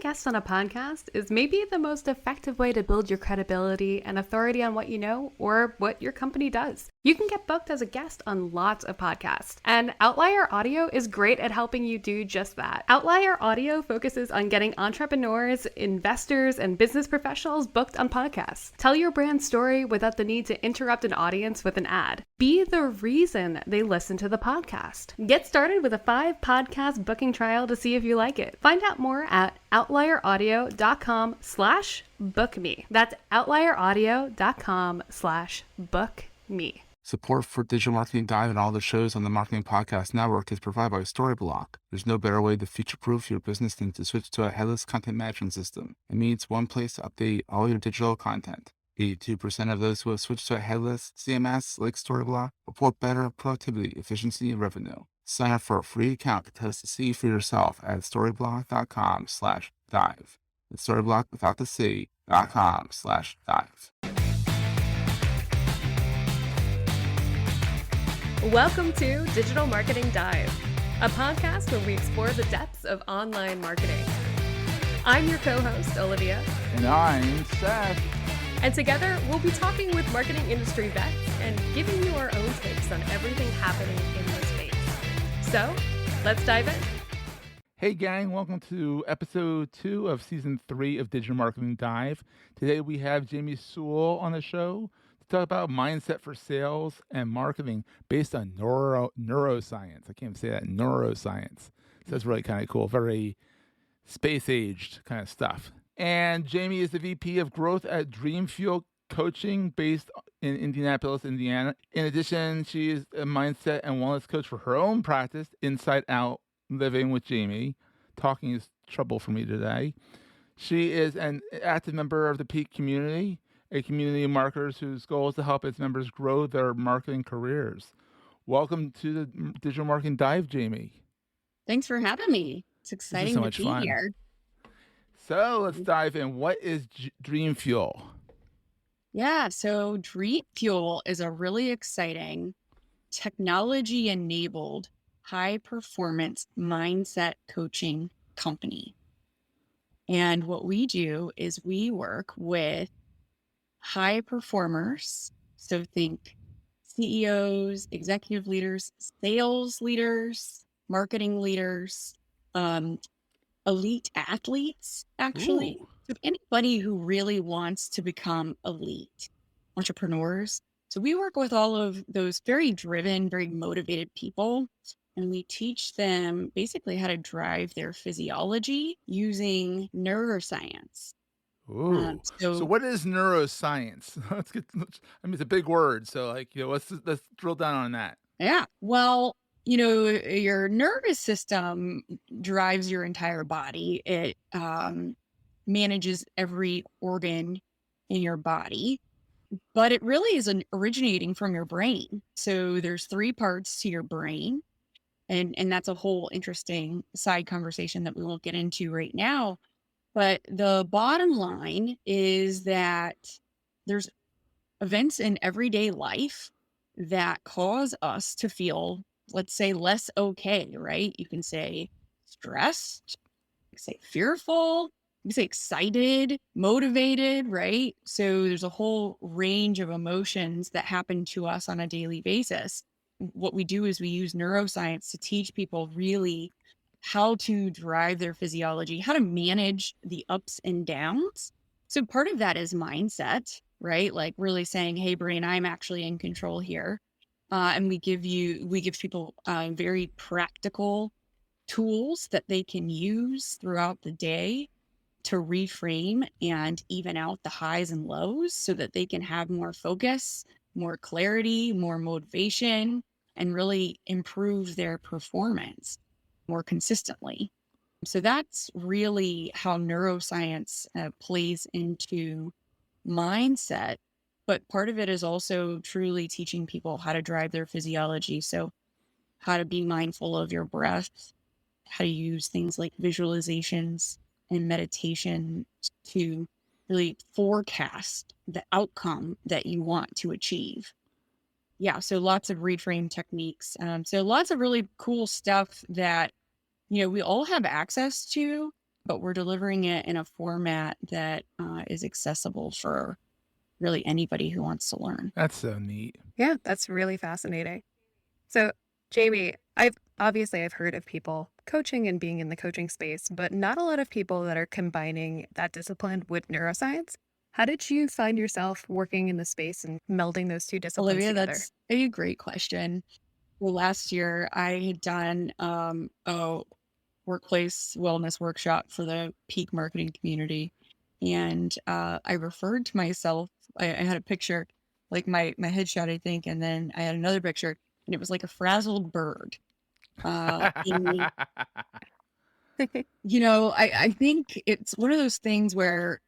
guest on a podcast is maybe the most effective way to build your credibility and authority on what you know or what your company does. You can get booked as a guest on lots of podcasts, and Outlier Audio is great at helping you do just that. Outlier Audio focuses on getting entrepreneurs, investors, and business professionals booked on podcasts. Tell your brand story without the need to interrupt an audience with an ad. Be the reason they listen to the podcast. Get started with a 5-podcast booking trial to see if you like it. Find out more at outlieraudio.com/bookme. That's outlieraudio.com/bookme. Support for Digital Marketing Dive and all the shows on the Marketing Podcast Network is provided by Storyblock. There's no better way to future-proof your business than to switch to a headless content management system. It means one place to update all your digital content. 82% of those who have switched to a headless CMS like Storyblock report better productivity, efficiency, and revenue. Sign up for a free account to test the C for yourself at storyblock.com/dive. It's Storyblock without the C.com/dive. Welcome to Digital Marketing Dive, a podcast where we explore the depths of online marketing. I'm your co-host, Olivia. And I'm Seth. And together, we'll be talking with marketing industry vets and giving you our own takes on everything happening in this space. So, let's dive in. Hey gang, welcome to episode 2 of season 3 of Digital Marketing Dive. Today we have Jamie Sewell on the show to talk about mindset for sales and marketing based on neuroscience. I can't even say that, neuroscience. So that's really kind of cool, very space-aged kind of stuff. And Jamie is the VP of Growth at Dreamfuel Coaching based in Indianapolis, Indiana. In addition, she is a mindset and wellness coach for her own practice, Inside Out Living with Jamie. Talking is trouble for me today. She is an active member of the Peak community, a community of marketers whose goal is to help its members grow their marketing careers. Welcome to the Digital Marketing Dive, Jamie. Thanks for having me. It's exciting to be here. So let's dive in. What is Dreamfuel? Yeah, so Dreamfuel is a really exciting technology-enabled high-performance mindset coaching company. And what we do is we work with high performers. So think CEOs, executive leaders, sales leaders, marketing leaders, elite athletes, actually. Ooh. So anybody who really wants to become elite entrepreneurs. So we work with all of those very driven, very motivated people, and we teach them basically how to drive their physiology using neuroscience. Ooh. So what is neuroscience? It's a big word. So let's drill down on that. Yeah. Well, your nervous system drives your entire body. It manages every organ in your body, but it really is originating from your brain. So there's 3 parts to your brain, and that's a whole interesting side conversation that we won't get into right now. But the bottom line is that there's events in everyday life that cause us to feel, let's say, less okay, right? You can say stressed, you can say fearful, you can say excited, motivated, right? So there's a whole range of emotions that happen to us on a daily basis. What we do is we use neuroscience to teach people really how to drive their physiology, how to manage the ups and downs. So part of that is mindset, right? Like really saying, hey, brain, I'm actually in control here. And we give people very practical tools that they can use throughout the day to reframe and even out the highs and lows so that they can have more focus, more clarity, more motivation, and really improve their performance more consistently. So that's really how neuroscience plays into mindset. But part of it is also truly teaching people how to drive their physiology. So how to be mindful of your breath, how to use things like visualizations and meditation to really forecast the outcome that you want to achieve. Yeah, so lots of reframe techniques. So lots of really cool stuff that, we all have access to, but we're delivering it in a format that is accessible for really anybody who wants to learn. That's so neat. Yeah, that's really fascinating. So, Jamie, I've heard of people coaching and being in the coaching space, but not a lot of people that are combining that discipline with neuroscience. How did you find yourself working in the space and melding those two disciplines Olivia, together? that's a great question. Well, last year I had done a workplace wellness workshop for the peak marketing community. And I referred to myself, I had a picture, like my headshot, I think, and then I had another picture, and it was like a frazzled bird. And, I think it's one of those things where,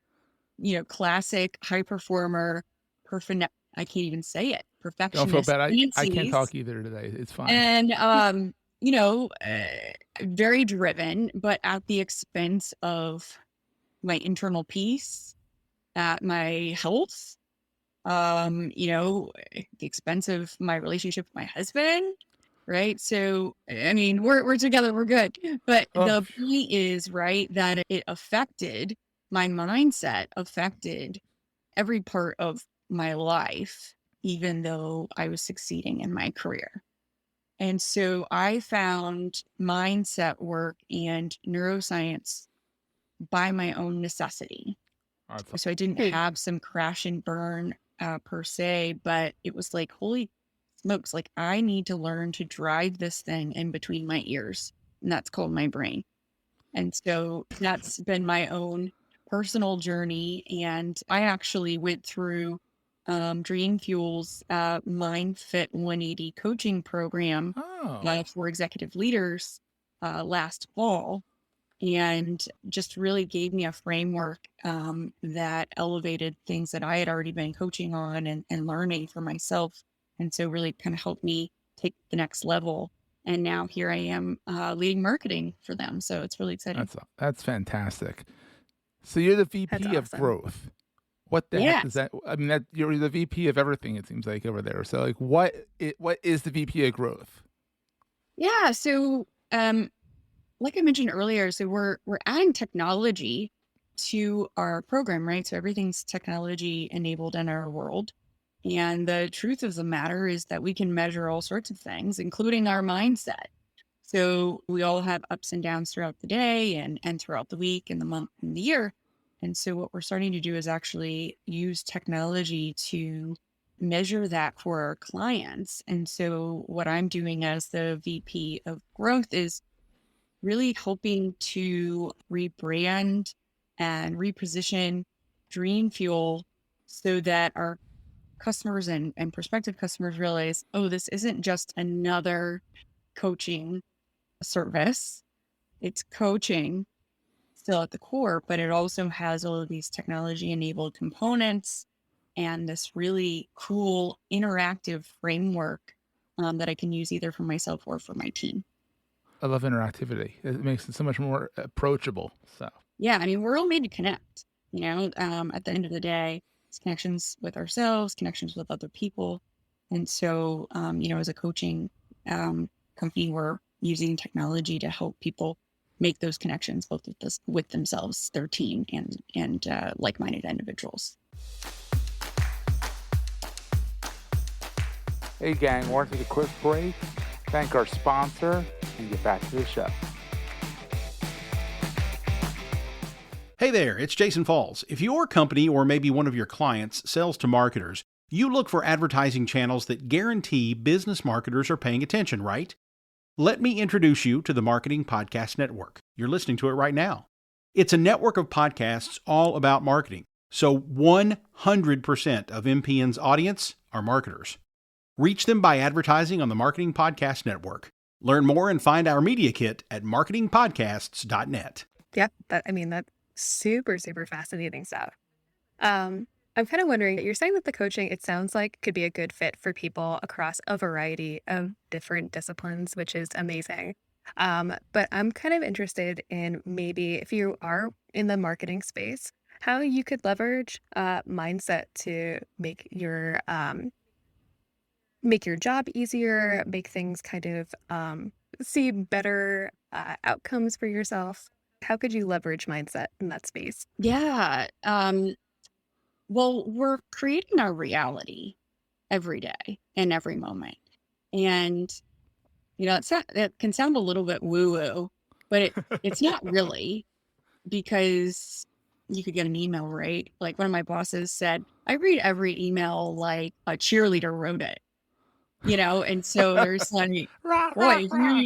classic high performer, I can't even say it, Don't feel perfectionist bad. I can't tendencies. talk either today. It's fine. And, you know, uh, very driven, but at the expense of my internal peace, at my health, the expense of my relationship with my husband, right? So, I mean, we're together, we're good. But Oh, the phew. point is, right, that it affected my mindset, affected every part of my life, even though I was succeeding in my career. And so I found mindset work and neuroscience by my own necessity. That's So I didn't Hmm. have some crash and burn per se, but it was like, holy smokes, like I need to learn to drive this thing in between my ears. And that's called my brain. And so that's been my own personal journey. And I actually went through Dreamfuel's Mind Fit 180 coaching program oh, for executive leaders last fall, and just really gave me a framework that elevated things that I had already been coaching on and learning for myself. And so really kind of helped me take the next level. And now here I am leading marketing for them. So it's really exciting. that's fantastic. So you're the That's VP of awesome. growth. What the heck does Yes. that? I mean, that you're the VP of everything. It seems like over there. So like, what is the VP of growth? Yeah. So like I mentioned earlier, so we're adding technology to our program, right? So everything's technology enabled in our world. And the truth of the matter is that we can measure all sorts of things, including our mindset. So we all have ups and downs throughout the day and throughout the week and the month and the year. And so what we're starting to do is actually use technology to measure that for our clients. And so what I'm doing as the VP of growth is really hoping to rebrand and reposition Dream Fuel so that our customers and prospective customers realize, oh, this isn't just another coaching service. It's coaching still at the core, but it also has all of these technology enabled components and this really cool interactive framework that I can use either for myself or for my team. I love interactivity. It makes it so much more approachable. So Yeah, I mean, we're all made to connect, at the end of the day, it's connections with ourselves, connections with other people. And so, as a coaching company, we're using technology to help people make those connections, both with themselves, their team, and like-minded individuals. hey gang, want to take a quick break? Thank our sponsor and get back to the show. Hey there, it's Jason Falls. If your company or maybe one of your clients sells to marketers, you look for advertising channels that guarantee business marketers are paying attention, right? Let me introduce you to the Marketing Podcast Network. You're listening to it right now. It's a network of podcasts all about marketing. So 100% of MPN's audience are marketers. Reach them by advertising on the Marketing Podcast Network. Learn more and find our media kit at marketingpodcasts.net. Yep. That's super, super fascinating stuff. I'm kind of wondering, you're saying that the coaching, it sounds like, could be a good fit for people across a variety of different disciplines, which is amazing. But I'm kind of interested in maybe if you are in the marketing space, how you could leverage mindset to make your job easier, make things kind of see better outcomes for yourself. How could you leverage mindset in that space? Yeah. Well, we're creating our reality every day and every moment. And, it can sound a little bit woo woo, but it's not really, because you could get an email, right? Like one of my bosses said, I read every email like a cheerleader wrote it, and so there's like, Rah, boy, rah, rah.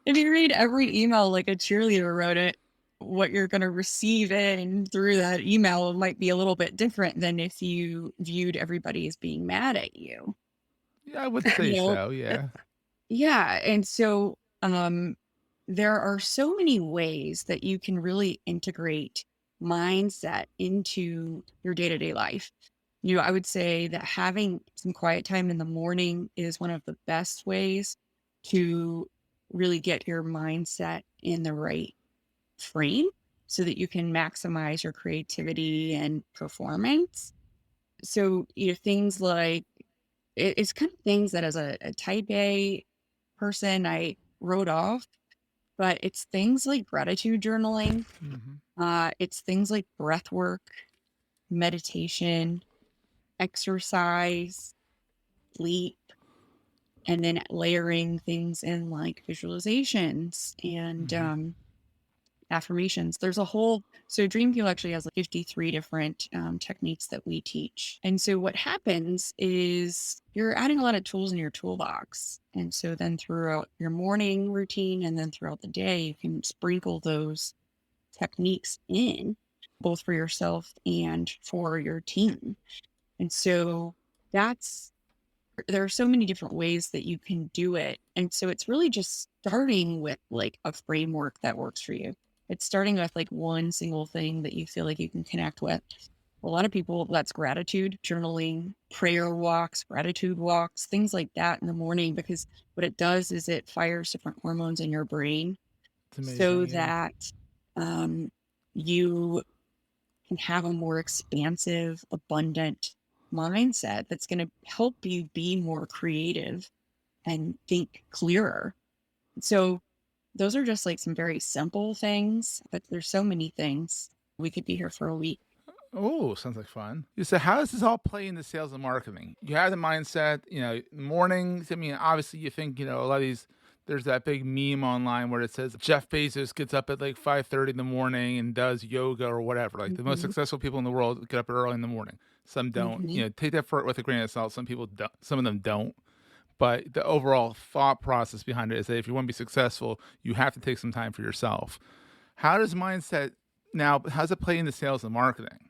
if you read every email like a cheerleader wrote it, what you're going to receive in through that email might be a little bit different than if you viewed everybody as being mad at you. Yeah, I would say You know, so. Yeah. yeah. And so there are so many ways that you can really integrate mindset into your day-to-day life. I would say that having some quiet time in the morning is one of the best ways to really get your mindset in the right frame so that you can maximize your creativity and performance. So, things like it's kind of things that as a type A person, I wrote off, but it's things like gratitude journaling. Hmm. It's things like breath work, meditation, exercise, sleep, and then layering things in like visualizations and Hmm. affirmations. There's a whole, so Dreamfuel actually has like 53 different techniques that we teach. And so what happens is you're adding a lot of tools in your toolbox. And so then throughout your morning routine and then throughout the day, you can sprinkle those techniques in both for yourself and for your team. And so that's there are so many different ways that you can do it. And so it's really just starting with like a framework that works for you. It's starting with like one single thing that you feel like you can connect with. A lot of people, that's gratitude, journaling, prayer walks, gratitude walks, things like that in the morning, because what it does is it fires different hormones in your brain It's so amazing. Yeah. that you can have a more expansive, abundant mindset that's going to help you be more creative and think clearer. So, those are just like some very simple things, but there's so many things. We could be here for a week. Oh, sounds like fun. So how does this all play into sales and marketing? You have the mindset, mornings. I mean, obviously you think, a lot of these, there's that big meme online where it says Jeff Bezos gets up at like 5:30 in the morning and does yoga or whatever. Like the most Hmm. successful people in the world get up early in the morning. Some don't. Hmm. Take that with a grain of salt. Some people don't. Some of them don't. But the overall thought process behind it is that if you want to be successful, you have to take some time for yourself. How does mindset how does it play into sales and marketing?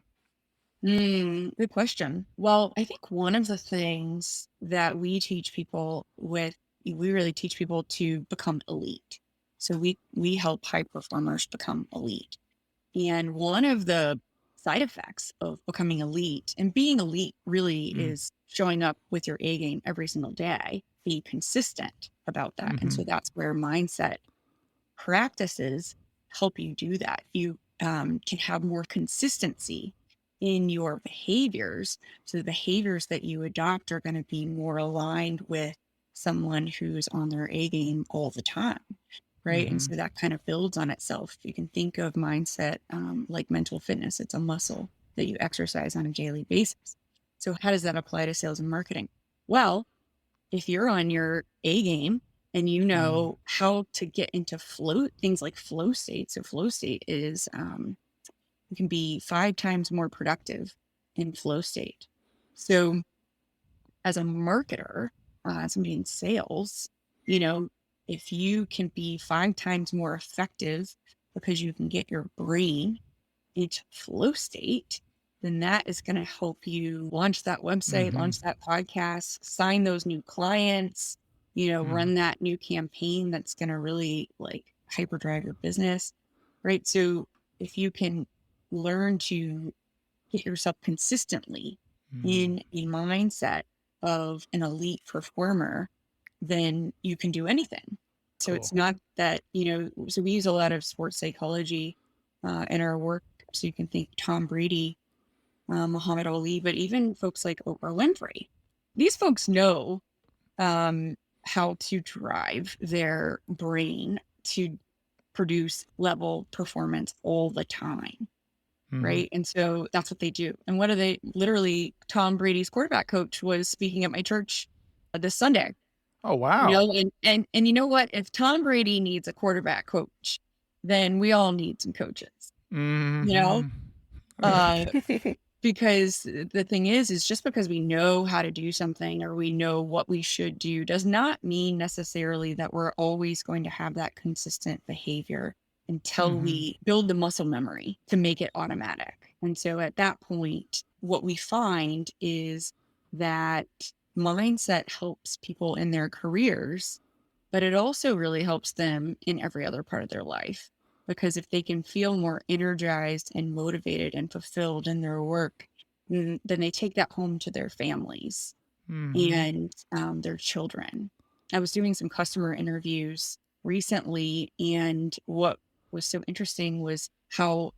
Good question. Well, I think one of the things that we really teach people to become elite. So we help high performers become elite. And one of the side effects of becoming elite and being elite really is showing up with your A game every single day, be consistent about that. And Mm-hmm. so that's where mindset practices help you do that. You can have more consistency in your behaviors. So the behaviors that you adopt are going to be more aligned with someone who's on their A game all the time. Right. And Mm-hmm. so that kind of builds on itself. You can think of mindset like mental fitness. It's a muscle that you exercise on a daily basis. So, how does that apply to sales and marketing? Well, if you're on your A game and you Mm. know how to get into things like flow state. So, flow state is you can be 5 times more productive in flow state. So, as a marketer, somebody in sales, you know, if you can be 5 times more effective because you can get your brain into flow state, then that is going to help you launch that website, Mm-hmm. launch that podcast, sign those new clients, Mm. run that new campaign that's going to really like hyperdrive your business, right? So if you can learn to get yourself consistently Mm. in a mindset of an elite performer, then you can do anything. So it's Cool. not that, so we use a lot of sports psychology in our work. So you can think Tom Brady, Muhammad Ali, but even folks like Oprah Winfrey. These folks know um, how to drive their brain to produce level performance all the time. Mhm. Right. And so that's what they do. And what are they? Literally, Tom Brady's quarterback coach was speaking at my church this Sunday. Oh, You wow. know, and you know what? If Tom Brady needs a quarterback coach, then we all need some coaches. You know, Mhm. uh, because the thing is just because we know how to do something or we know what we should do does not mean necessarily that we're always going to have that consistent behavior until Mhm. we build the muscle memory to make it automatic. And so at that point, what we find is that mindset helps people in their careers, but it also really helps them in every other part of their life. Because if they can feel more energized and motivated and fulfilled in their work, then they take that home to their families Mhm. and their children. I was doing some customer interviews recently, and what was so interesting was how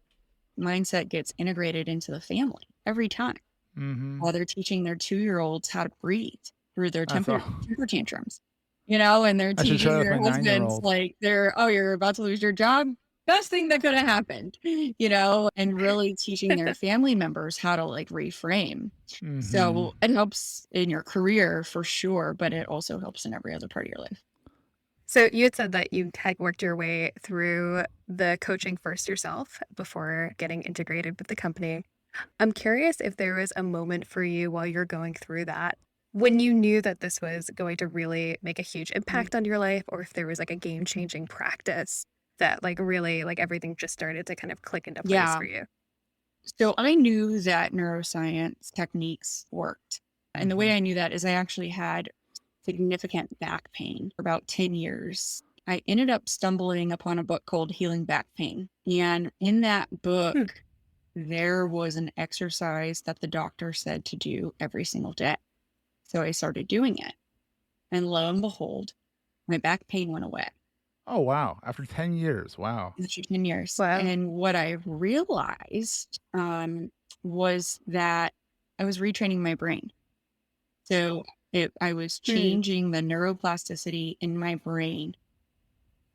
mindset gets integrated into the family every time Mhm. while they're teaching their 2-year-olds how to breathe through their That's all. temper tantrums, you know, and they're I should teaching try that with their my husbands 9-year-old. like you're about to lose your job. Best thing that could have happened, you know, and really teaching their family members how to like reframe. Mhm. So it helps in your career for sure, but it also helps in every other part of your life. So you had said that you had worked your way through the coaching first yourself before getting integrated with the company. I'm curious if there was a moment for you while you're going through that when you knew that this was going to really make a huge impact on your life, or if there was like a game-changing practice that like really like everything just started to kind of click into place Yeah. for you. So I knew that neuroscience techniques worked. And the way Mhm. I knew that is I actually had significant back pain for about 10 years. I ended up stumbling upon a book called Healing Back Pain. And in that book, Hmm. there was an exercise that the doctor said to do every single day. So I started doing it. And lo and behold, my back pain went away Oh, wow. After 10 years. Wow. after 10 years. Wow. And what I realized was that I was retraining my brain. So I was Hmm. changing the neuroplasticity in my brain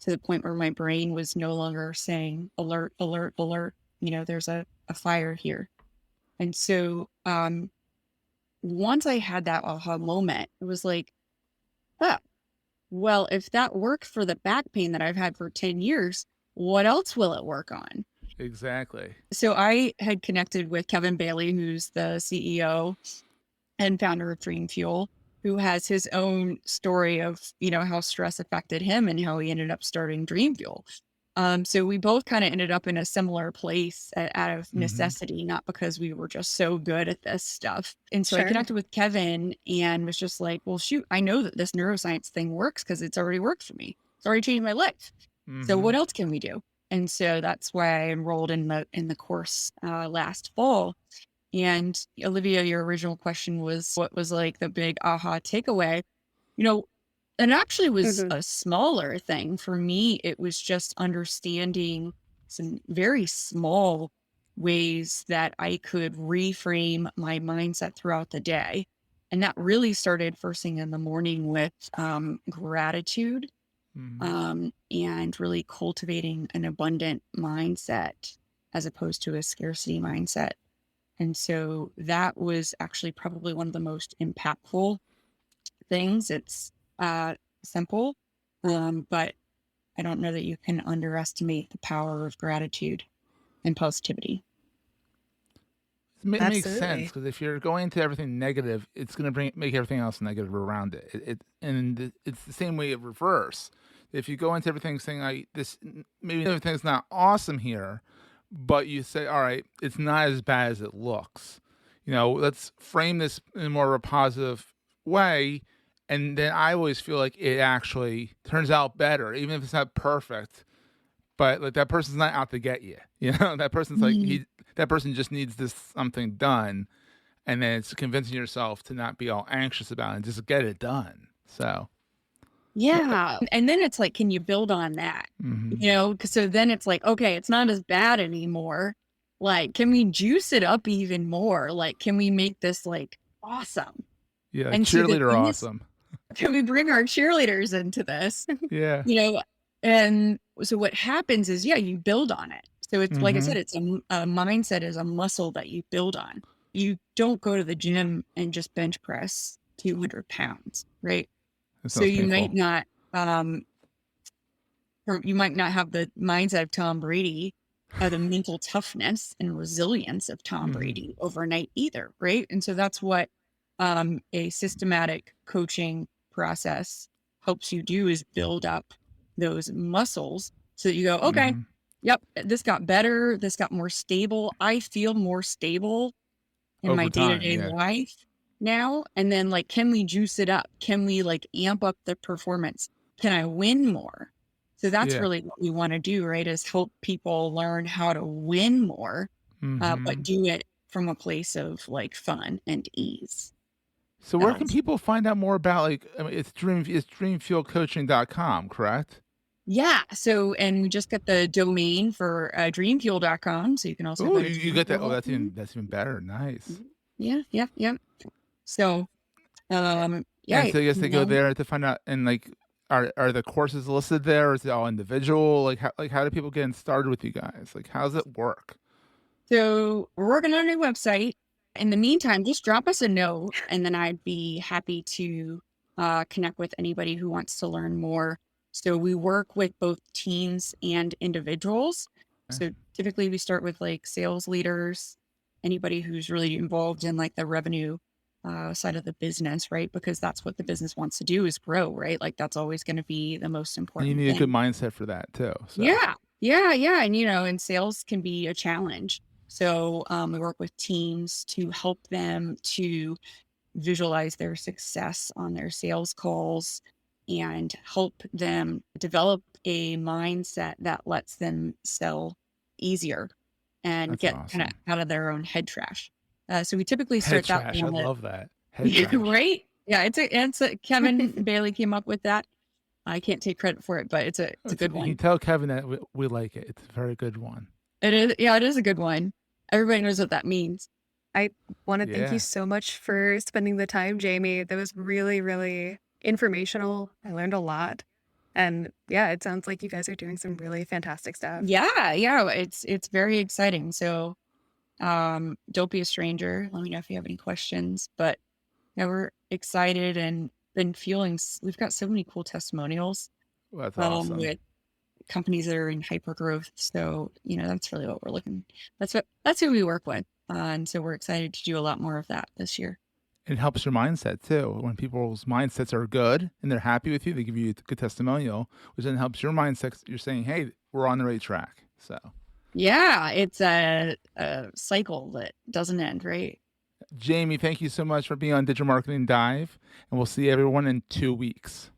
to the point where my brain was no longer saying alert, alert, alert. You know, there's a fire here. And so once I had that aha moment, it was like, oh, well, if that worked for the back pain that I've had for 10 years, what else will it work on? Exactly. So I had connected with Kevin Bailey, who's the CEO and founder of Dreamfuel, who has his own story of, you know, how stress affected him and how he ended up starting Dreamfuel. So we both kind of ended up in a similar place out of Mhm. necessity, not because we were just so good at this stuff. And so I Sure. connected with Kevin and was just like, well, shoot, I know that this neuroscience thing works because it's already worked for me. It's already changed my life. So what Mhm. else can we do? And so that's why I enrolled in the course last fall. And Olivia, your original question was what was like the big aha takeaway? You know, it actually was Hmm. a smaller thing. For me, it was just understanding some very small ways that I could reframe my mindset throughout the day. And that really started first thing in the morning with gratitude Mhm. and really cultivating an abundant mindset as opposed to a scarcity mindset. And so that was actually probably one of the most impactful things. It's simple, but I don't know that you can underestimate the power of gratitude and positivity. It makes sense Absolutely. because if you're going to everything negative, it's going to make everything else negative around it. It's the same way of reverse. If you go into everything saying like this, maybe everything's not awesome here, but you say, all right, it's not as bad as it looks. You know, let's frame this in more of a positive way, and then I always feel like it actually turns out better, even if it's not perfect. But like that person's not out to get you. You know, that person's like Mm. that person just needs this something done, and then it's convincing yourself to not be all anxious about it and just get it done. So, Yeah. And then it's like, can you build on that? mm-hmm. You know, 'cause so then it's like, okay, it's not as bad anymore. Like, can we juice it up even more? Like, can we make this like awesome? Yeah, like And so the cheerleader thing is, awesome. can we bring our cheerleaders into this? Yeah. You know, And so what happens is, you build on it. So it's like I Mm-hmm. said, it's a mindset is a muscle that you build on. You don't go to the gym and just bench press 200 pounds, right? That So sounds painful. um, you might not have the mindset of Tom Brady, the mental toughness and resilience of Tom Mm-hmm. Brady overnight either, right? And so that's what a systematic coaching process helps you do, is build up those muscles so that you go, okay, Mm-hmm. yep, this got better, this got more stable. I feel more stable in my Over time, day-to-day yeah. life now. And then, like, can we juice it up? Can we like amp up the performance? Can I win more? So that's Yeah. really what we want to do, right? Is help people learn how to win more, Mm-hmm. but do it from a place of like fun and ease. So where can That'll people find out more about, like, I mean, it's dreamfuelcoaching.com, correct? Yeah. So, and we just got the domain for dreamfuel.com. So you can also Oh, go to you got that. Oh, dreamfuel.com. that's even better. Nice. Yeah. Yeah. Yeah. So, And yeah, so I guess they go there to find out, and like, are the courses listed there, or is it all individual? How do people get started with you guys? Like, how does it work? So we're working on a new website. In the meantime, just drop us a note, and then I'd be happy to connect with anybody who wants to learn more. So we work with both teams and individuals. Okay. So typically we start with like sales leaders, anybody who's really involved in like the revenue side of the business, right? Because that's what the business wants to do, is grow, right? Like that's always going to be the most And you important need a good thing. mindset for that too. So Yeah. Yeah. Yeah. And, and sales can be a challenge. So we work with teams to help them to visualize their success on their sales calls and help them develop a mindset that lets them sell easier and that's get kind of awesome. out of their own head trash. So we typically Head start that trash. way I on the love that. Head trash. right. Yeah, it's a Kevin Bailey came up with that. I can't take credit for it, but it's a good You can one. tell Kevin that we like it. It's a very good one. It is, yeah, it is a good one. Everybody knows what that means. I want to thank Yeah. you so much for spending the time, Jamie. That was really, really informational. I learned a lot. And yeah, it sounds like you guys are doing some really fantastic stuff. Yeah, yeah, it's very exciting. So, don't be a stranger. Let me know if you have any questions. But yeah, we're excited and been feeling. We've got so many cool testimonials Well, that's awesome. with companies that are in hyper growth. So, that's really what we're looking. That's who we work with, and so we're excited to do a lot more of that this year. It helps your mindset too. When people's mindsets are good and they're happy with you, they give you a good testimonial, which then helps your mindset. You're saying, "Hey, we're on the right track." So, Yeah, it's a cycle that doesn't end, right? Jamie, thank you so much for being on Digital Marketing Dive, and we'll see everyone in 2 weeks.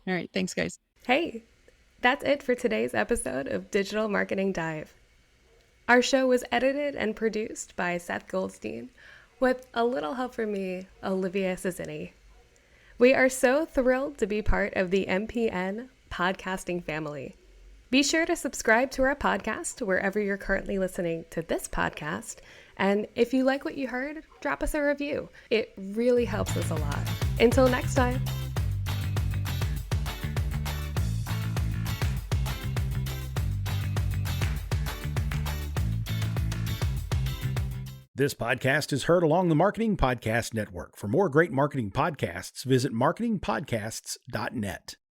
All right, thanks, guys. Hey, that's it for today's episode of Digital Marketing Dive. Our show was edited and produced by Seth Goldstein, with a little help from me, Olivia Cizzini. We are so thrilled to be part of the MPN podcasting family. Be sure to subscribe to our podcast wherever you're currently listening to this podcast. And if you like what you heard, drop us a review. It really helps us a lot. Until next time. This podcast is heard along the Marketing Podcast Network. For more great marketing podcasts, visit marketingpodcasts.net.